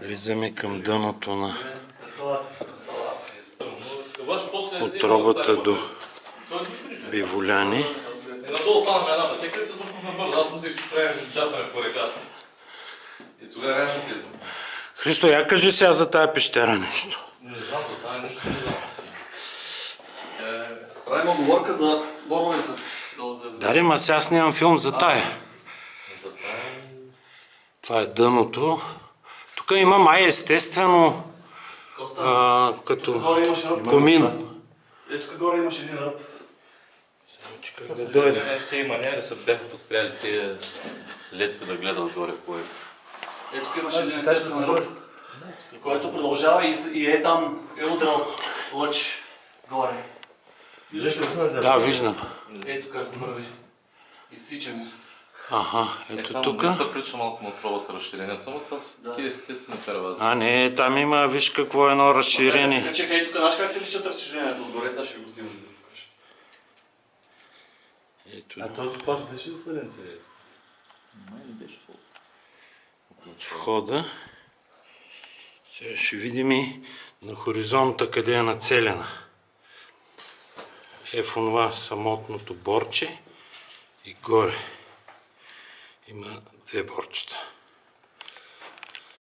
Влизаме към дъното на отробата до Биволяни. Надолу фанахме една пътека и се духнахме бързо. Аз мислех, че правим чапане по реката. И тогава реално си идвам. Христо, я кажи сега за тая пещера нещо. Не знам, това е нещо не знам. Правим оговорка за Боровица. Даре, ма сега аз нямам филм за тая. Това е дъното. Тук има май естествено като комин. Ето горе имаш един ръб. Чакай да дойде. Те маняри са бяха подпряли тия лецви да гледат горе по е. Ето тук имаш един естествен ръб, който продължава и е там, е удрал лъч горе. Виждаш ли се на Да, виждам. Ето как мърви. Изсичаме. Аха, ето тук. Не се прича малко на отробата разширението, но това са такива естествени фервази. А, не, там има, виж какво е едно разширение. Чекай, ето тук, знаеш как се личат разширението отгоре, сега ще ви го снимам да покажа. Ето. А този пласт беше ли свален целият? Май не беше толкова. Входа. Сега ще видим и на хоризонта къде е нацелена. Е в онова самотното борче и горе има две борчета.